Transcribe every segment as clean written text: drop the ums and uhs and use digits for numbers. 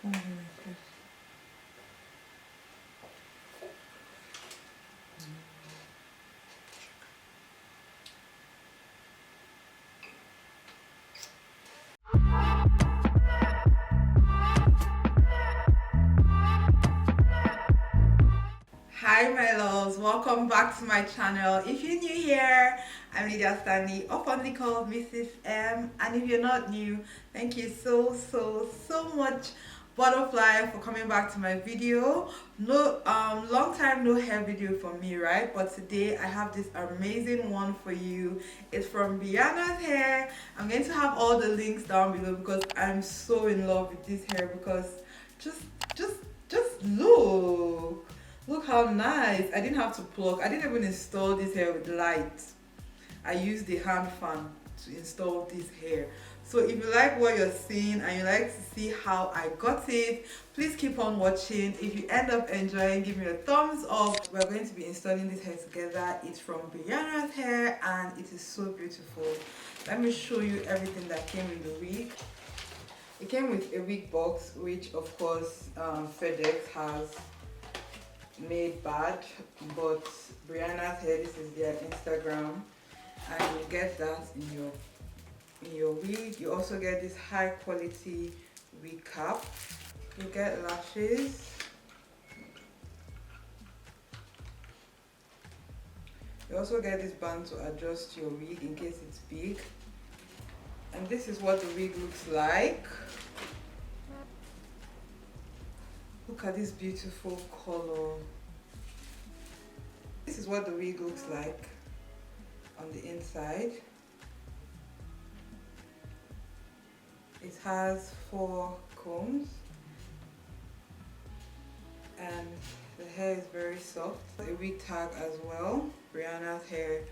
Hi my loves, welcome back to my channel. If you're new here, I'm Lydia Stanley, fondly called Mrs. M, and if you're not new, thank you so much Butterfly for coming back to my video. No long time no hair video from me, right? But today I have this amazing one for you. It's from Breannas hair. I'm going to have all the links down below because I'm so in love with this hair because just just just look how nice. I didn't have to pluck. I didn't even install this hair with light. I used the hand fan to install this hair. So if you like what you're seeing and you like to see how I got it, please keep on watching. If you end up enjoying, give me a thumbs up. We're going to be installing this hair together. It's from Breannas hair and it is so beautiful. Let me show you everything that came in the wig. It came with a wig box, which of course FedEx has made bad, but Breannas hair, this is their Instagram, and you get that in your wig. You also get this high quality wig cap. You get lashes. You also get this band to adjust your wig in case it's big. And this is what the wig looks like. Look at this beautiful color. This is what the wig looks like on the inside. It has 4 combs and the hair is very soft. A wig tag as well. Breannas hair,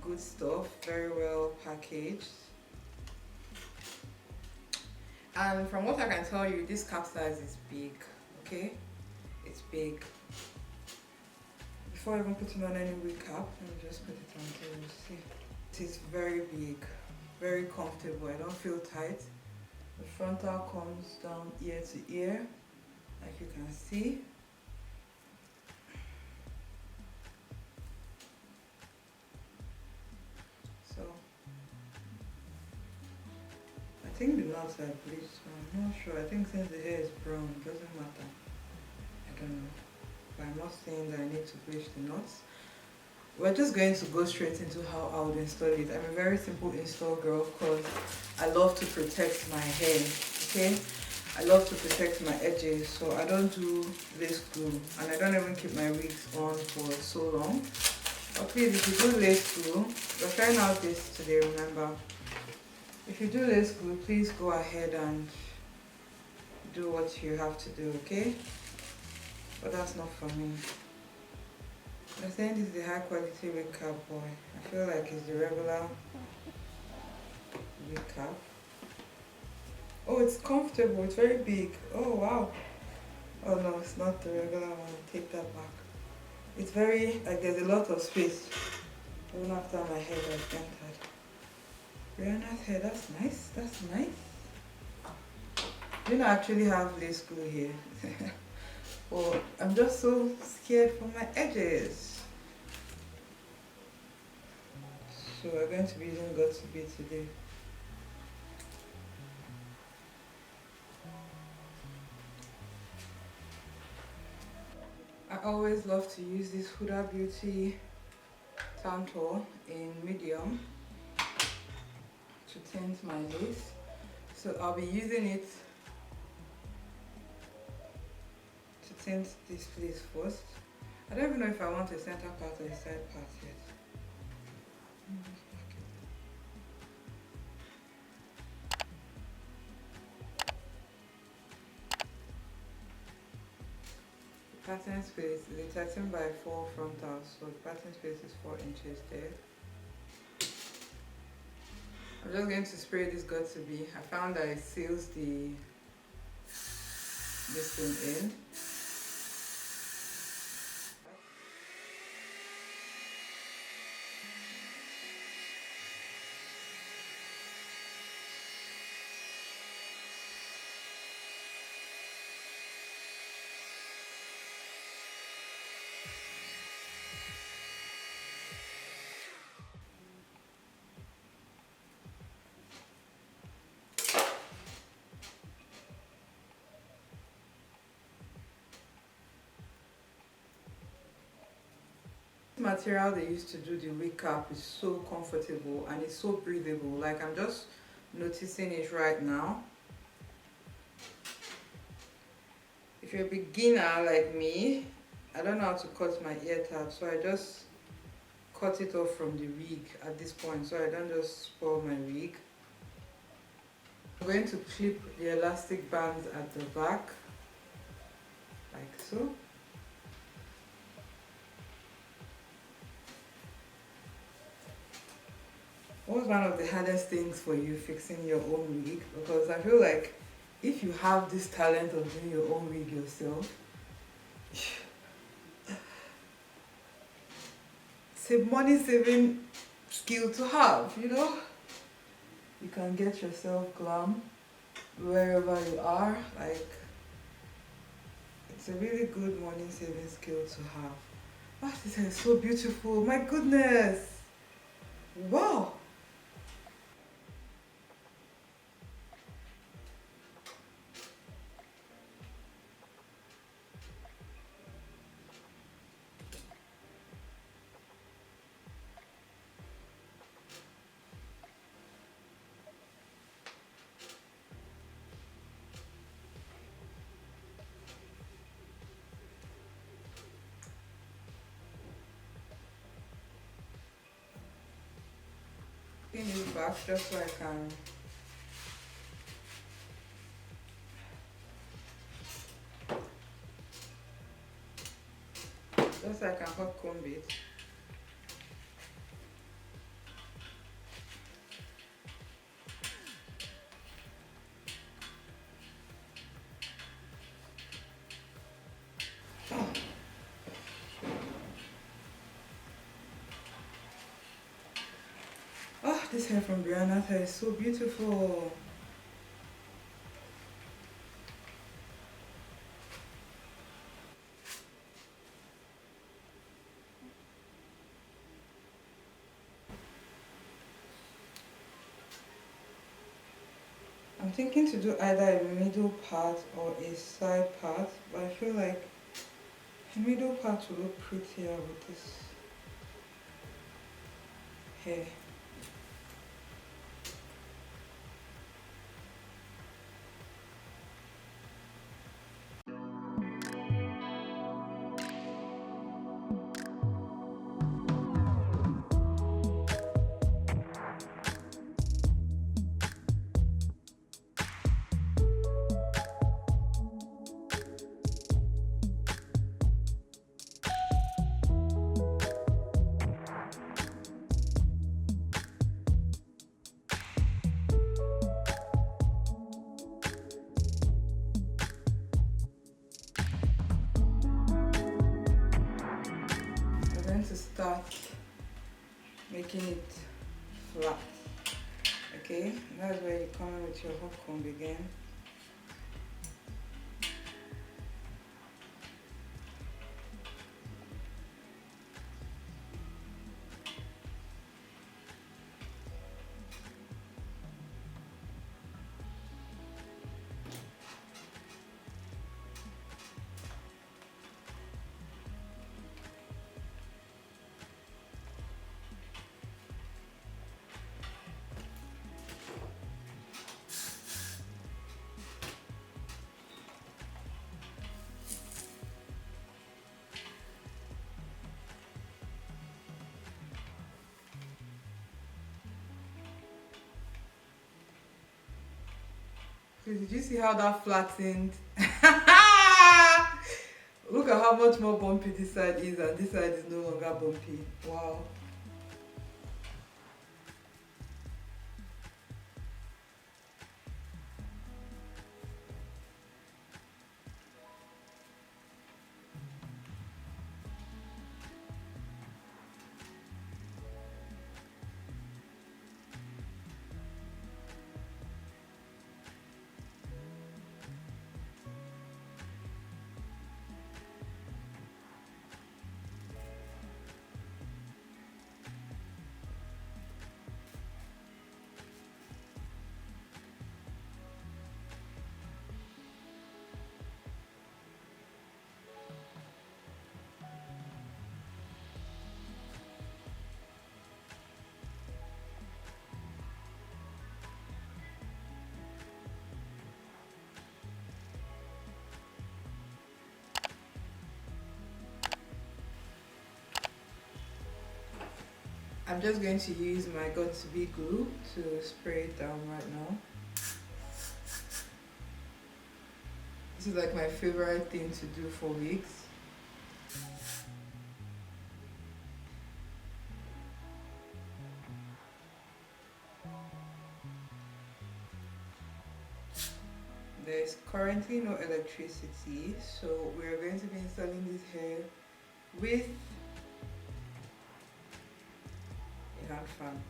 good stuff, very well packaged. And from what I can tell you, this cap size is big. Okay, it's big. Before even putting on any wig cap, let me just put it on so you see. It is very big, very comfortable. I don't feel tight. The frontal comes down ear to ear, like you can see. So I think the knots are bleached, but I'm not sure. I think since the hair is brown, it doesn't matter. I don't know. But I'm not saying that I need to bleach the knots. We're just going to go straight into how I would install it. I'm a very simple install girl because I love to protect my hair, okay? I love to protect my edges, so I don't do lace glue, and I don't even keep my wigs on for so long. But please, if you do lace glue, we're trying out this today, remember. If you do lace glue, please go ahead and do what you have to do, okay? But that's not for me. I'm saying this is the high quality wig cap, boy. I feel like it's the regular wig cap. Oh, it's comfortable. It's very big. Oh, wow. Oh, no, it's not the regular one. Take that back. It's very, like, there's a lot of space. Even after my hair has entered. Breannas hair, that's nice. That's nice. You don't actually have lace glue here. Well, I'm just so scared for my edges. So we're going to be using Got to Be today. I always love to use this Huda Beauty Tanto in medium to tint my lace. So I'll be using it to tint this place first. I don't even know if I want a center part or a side part yet. The pattern space is a 13 by 4 frontal, so the pattern space is 4 inches there. I'm just going to spray this Got to Be. I found that it seals this thing in. material they used to do the recap is so comfortable and it's so breathable. Like I'm just noticing it right now. If you're a beginner like me, I don't know how to cut my ear tab, so I just cut it off from the wig at this point so I don't just spoil my wig. I'm going to clip the elastic bands at the back, like so. What was one of the hardest things for you fixing your own wig? Because I feel like if you have this talent of doing your own wig yourself, it's a money saving skill to have, you know? You can get yourself glam wherever you are. Like, it's a really good money saving skill to have. Oh, this hair is so beautiful. My goodness. Wow. Pin it back just so I can hot comb it. Oh, this hair from Breannas is so beautiful. I'm thinking to do either a middle part or a side part, but I feel like the middle part will look prettier with this hair. I'm going to start making it flat. Okay, that's where you come in with your hot comb again. So did you see how that flattened? Look at how much more bumpy this side is, and this side is no longer bumpy. Wow. I'm just going to use my got to be glue to spray it down right now. This is like my favorite thing to do for wigs. There's currently no electricity, so we are going to be installing this hair with a hand fan.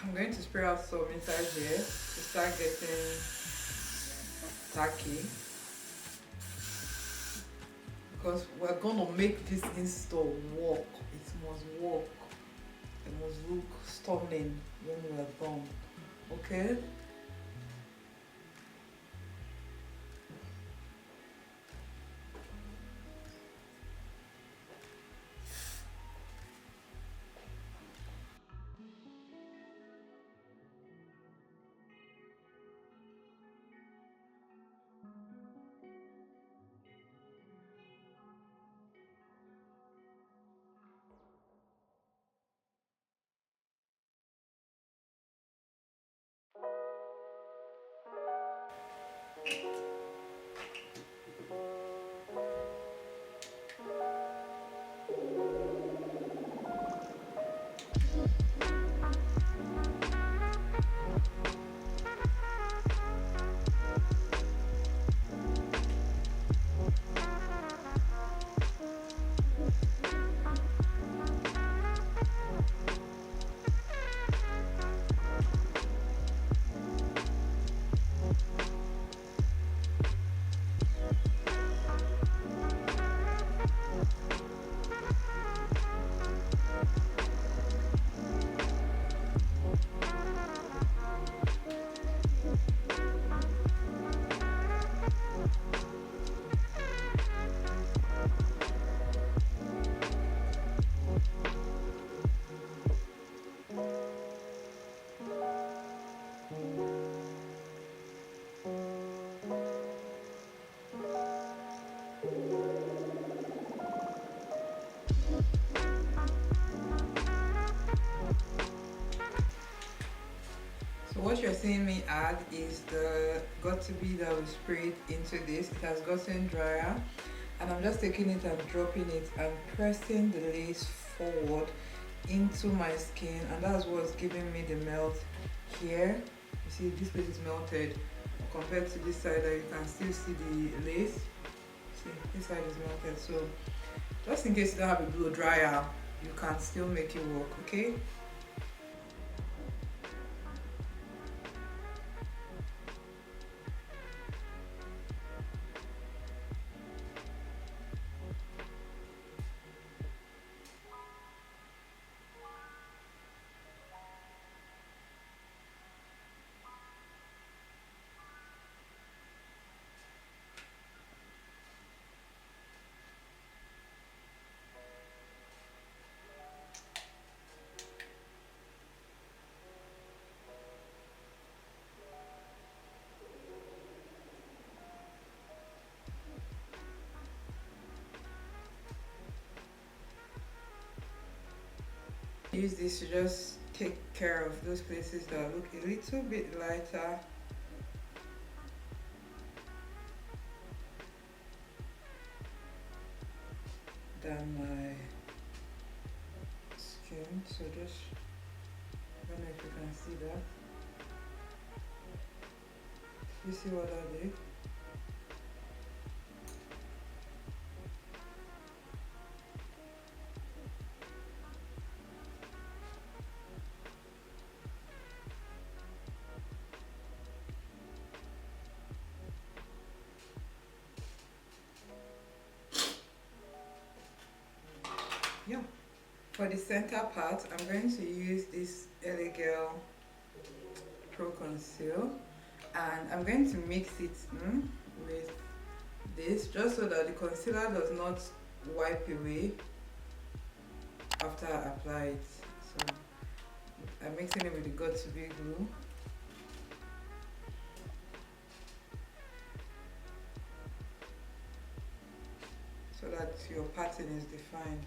I'm going to spray out some inside here to start getting tacky, because we're gonna make this install work. It must work. It must look stunning when we're done. Okay? So what you're seeing me add is the got to be that we sprayed into this. It has gotten drier, and I'm just taking it and dropping it and pressing the lace forward into my skin, and that's what's giving me the melt here. You see this place is melted compared to this side that you can still see the lace. See, this side is melted, so just in case you don't have a blow dryer, you can still make it work, okay? Use this to just take care of those places that look a little bit lighter than my skin. So just, I don't know if you can see that. You see what I did? Yeah. For the center part, I'm going to use this LA Girl Pro Conceal, and I'm going to mix it with this just so that the concealer does not wipe away after I apply it. So I'm mixing it with the got to be glue. So that your pattern is defined.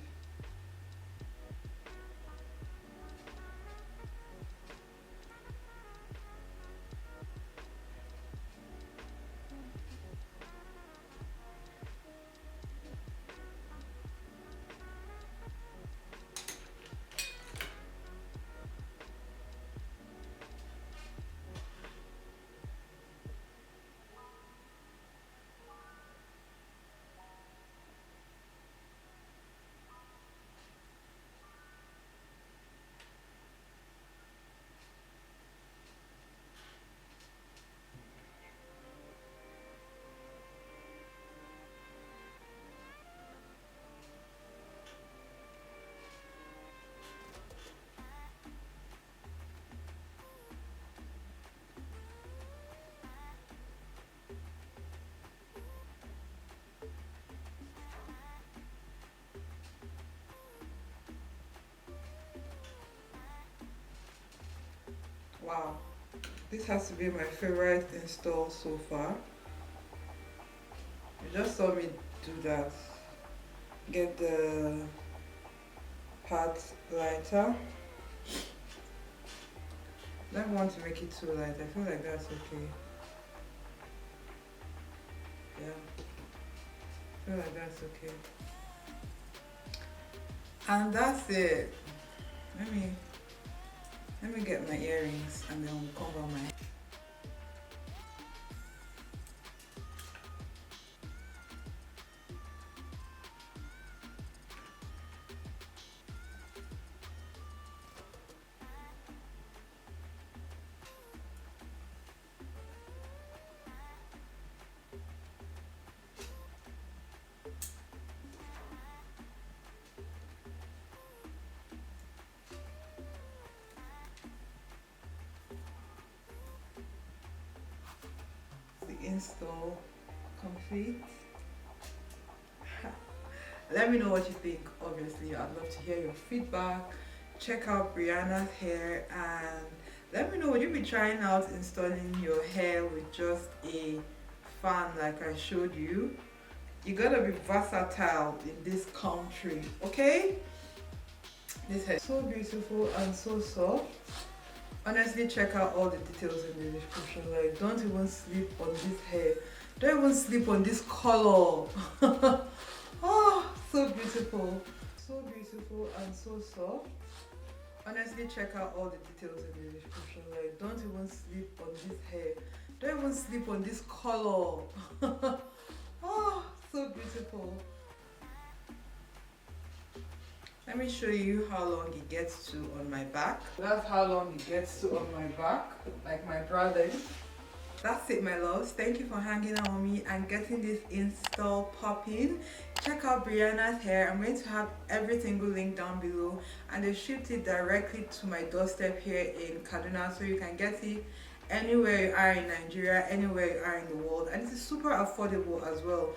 Wow, this has to be my favorite install so far. You just saw me do that. Get the part lighter. I don't want to make it too light. I feel like that's okay. Yeah, I feel like that's okay. And that's it. Let me get my earrings and then we'll cover my. Install complete. Let me know what you think. Obviously, I'd love to hear your feedback. Check out Breannas hair and let me know, would you be trying out installing your hair with just a fan like I showed you? You gotta be versatile in this country, okay? This hair is so beautiful and so soft. Honestly, check out all the details in the description. Like, don't even sleep on this hair. Don't even sleep on this color. Oh, so beautiful. So beautiful and so soft. Honestly, check out all the details in the description. Like, don't even sleep on this hair. Don't even sleep on this color. Oh, so beautiful. Let me show you how long it gets to on my back. That's how long it gets to on my back, like my brother. That's it, my loves. Thank you for hanging out on me and getting this install popping. Check out Brianna's hair. I'm going to have every single link down below, and they shipped it directly to my doorstep here in Kaduna, so you can get it anywhere you are in Nigeria, anywhere you are in the world, and it's super affordable as well.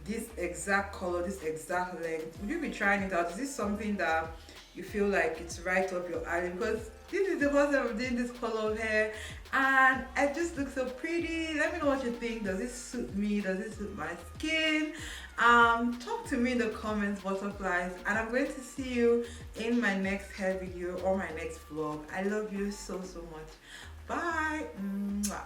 This exact color, this exact length, would you be trying it out? Is this something that you feel like it's right up your alley? Because this is the first time I'm doing this color of hair and it just looks so pretty. Let me know what you think. Does it suit me? Does it suit my skin? Talk to me in the comments, butterflies, and I'm going to see you in my next hair video or my next vlog. I love you so much. Bye. Mwah.